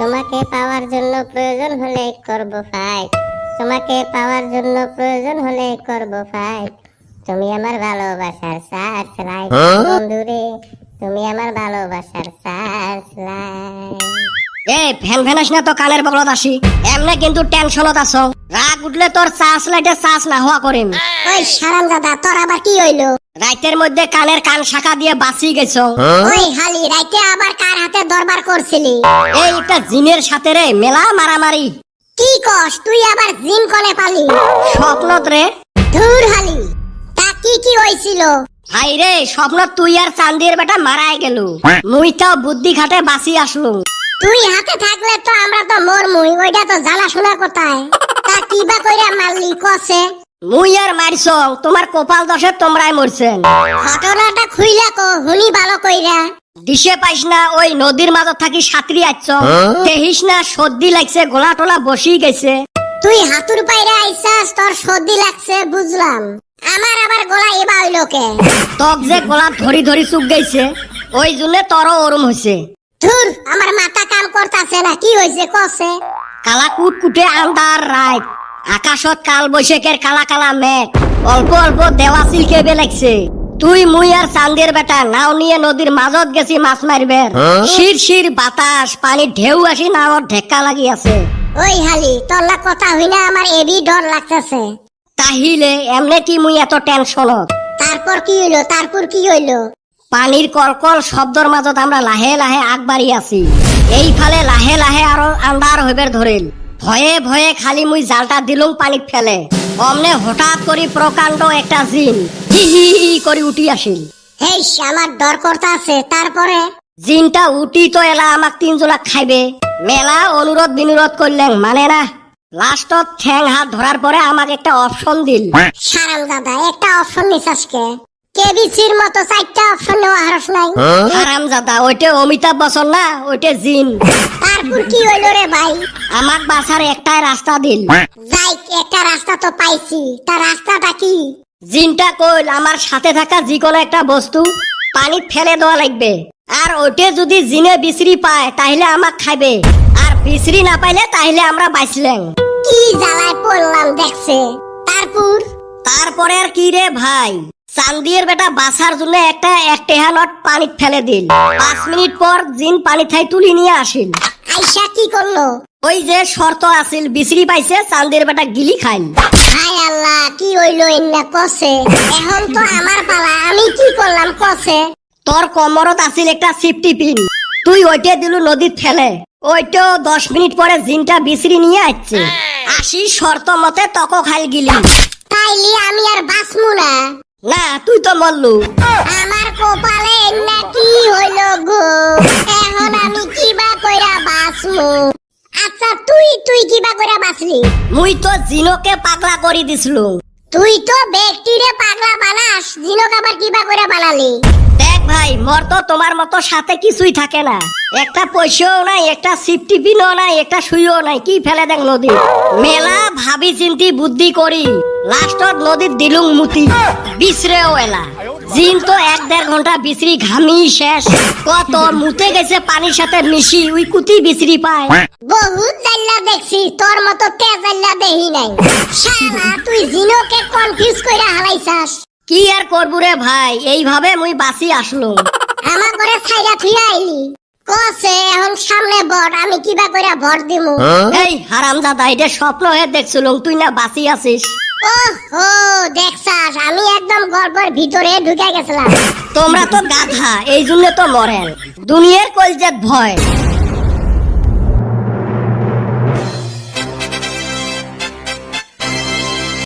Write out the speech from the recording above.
তোমাকে পাওয়ার জন্য প্রয়োজন হলে করব ফাইট, তোমাকে পাওয়ার জন্য প্রয়োজন হলে করব ফাইট। তুমি আমার ভালোবাসার সার্চ লাইট বন্ধুরে, তুমি আমার ভালোবাসার সার্চ লাইট। এ ফ্যান ফ্যানাস না তো কানের বগলত আসি, এমনে কিন্তু টেনশনত আছো। রাগ উঠলে তোর সার্চ লাইটে সার্চ না হওয়া করিম। ওই সারামজাদা তোর আবার কি হইলো? রাইতের মধ্যে কানের কান শাখা দিয়ে বাঁচি গেছো। ওই হালি রাইতে আবার কার হাতে দরবার করছিলি? এই একটা জিনের সাথে রে মেলা মারামারি। কি কস তুই আবার জিন কোনে পালি? স্বপ্নত রে। ধুর হালি, তা কি কি হইছিল? হাই রে স্বপ্ন তুই আর চান্দির বেটা মারাই গেল, মুই তাও বুদ্ধি খাটে বাঁচি আসলু। তুই হাতে থাকলে তো আমরা তো মরমুই, ওইটা তো জানা শোনা কোথায়। তা কিবা কইরা মারলি কসে? মুই আর মারছ, তোমার কপাল দশে তোমরাই মরছেন। ঘটনাটা খুইলা কো হুনি ভালো কইরা। দিশে পাইস না ওই নদীর মাঝত থাকি সাঁতরি আইছ, দেখিস না সর্দি লাগছে, গোলা টোলা বসি গেছে। তুই হাতুর পাইরা আইছাস, তোর সর্দি লাগছে বুঝলাম, আমার আবার গলা এবা হইলো কে? তক যে গোলা ধরি ধরি চুক গেছে, ওই জন্য তরও ওরম হয়েছে। ধুর আমার মাথা কাম করতাছে না, কি হইছে কসে? কালা কুট কুটে আন্ধার রাত, আকাশত কাল বৈশাখের কালা কালা মেঘ, অল্প অল্প দেওয়া সিলকে বেলাইছে। তুই মুই আর চান্দের বেটা নাও নিয়ে নদীর মাঝত গেছি মাছ মারবে। শির শির বাতাস, পানির ঢেউ আসি নাওর ঢেক্কা লাগি আছে। ওই হালি তোর না কথা হইনা আমার এবি ডর লাগতেছে। তাহিলে এমনে কি মুই এত টেনশনত? তারপর কি হইলো? তারপর কি হইলো? পানির কলকল শব্দর মাজত আমরা লাহে লাহে আগবাড়ি আছি। এই ফালে লাহে লাহে আরো আন্ধার হইবার ধরিল। ভয়ে ভয়ে খালি মুই জালটা দিলুম পানিত ফেলে, অমনে হঠাৎ করি প্রকাণ্ড একটা জিন হি হি হি করি উঠি আসিল। হেই আমার ডর করতাছে। তারপরে? জিনটা উঠি তো এলা আমাক তিনজোলা খাইবে। মেলা অনুরোধ বিনুরোধ করলেন মানে না, লাস্টত ঠ্যাং হাত ধরার পরে আমাকে একটা অপশন দিল। হারামজাদা একটা অপশন নিছাস কে? কেবিসির মতো চারটা অপশন নেওয়া হারস নাই? হারামজাদা ওইটা অমিতাভ বচ্চন না, ওইটা জিন। তারপর কি হইলো রে ভাই? আমাক বাঁচার একটাই রাস্তা দিল। যাই একটা রাস্তা তো পাইছি, তার রাস্তাটা কি? জিনটা কইল আমার সাথে থাকা যে কোনো একটা বস্তু পানিত ফেলে দেওয়া লাগবে, আর ওইটা যদি জিনে বিশ্রি পায় তাহলে আমাক খাইবে, আর বিশ্রি না পাইলে তাহলে আমরা বাঁচলেন। কি জ্বালায় পড়লাম দেখছে। তারপর? তারপরে আর কি রে ভাই, চান্দির বেটা বাঁচার জন্য একটা টেহা নট পানিত ফেলে দিল। 5 মিনিট পর জিন পানি থাই তুলি নিয়ে আসিল। আইসা কি করলো? ওই যে শর্ত আছিল বিশ্রি পাইছে, চান্দির বেটা গিলি খাইল। হায় আল্লাহ, কি হইলো এন্না কসে? এখন তো আমার পালা, আমি কি করলাম কসে? তোর কোমরত আছিল একটা সেফটি পিন, তুই ওইটা দিলু নদীত ফেলে। ওইটা 10 মিনিট পরে জিনটা বিশ্রি নিয়ে আসছে, আসি শর্ত মতে তক খাইল গিলি। তাইলে আমি আর বাঁচমু না? না তুই তো মরলু। আমার কপালে এন্না কি হইলো গো? এখন আমি কিবা কইরা বাঁচমু? আচ্ছা তুই কিবা কইরা বাঁচলি? মুই তো জিনকে পাগলা করে দিছলু। তুই তো ব্যক্তিরে পাগলা বানাস, জিনক আবার কিবা কইরা বানালি? দেখ ভাই, মোর তো তোমার মতো সাথে কিছুই থাকে না, একটা পয়সাও নাই, একটা সিফটি পিনও নাই, একটা সুইও নাই, কি ফেলে দেখ নদী। মেলা ভাবি চিন্তি বুদ্ধি করি লাস্টত নদীর দিলুং মুতি, বিশ্রেও এলা। জিন তো 1-1.5 ঘন্টা বিশ্রি ঘামি শেষ, কত মুতে গেছে পানির সাথে মিশি, উই কুতি বিশ্রি পায়। বহুত জাল্লা দেখছি, তোর মতো তেজ জাল্লা দেহি নাই। শালা তুই জিনকে কনফিউজ কইরা হালাইছাস। কি আর করবো রে ভাই, এইভাবে মুই বাঁচি আসলো। আমার ঘরে ছাইরা থুইয়া আইলি কসে, এখন সামনে বড়, আমি কিবা কইরা ভর দিমু? এই হারামজাদা, এটা স্বপ্ন হয়ে দেখছিলুম, তুই না বাঁচি আছিস। ওহো দেখছাস, আমি একদম গল্পের ভিতরে ঢুকে গেছিলাম। তোমরা তো গাধা, এই জন্য তো মরেন, দুনিয়ার কলজেত ভয়।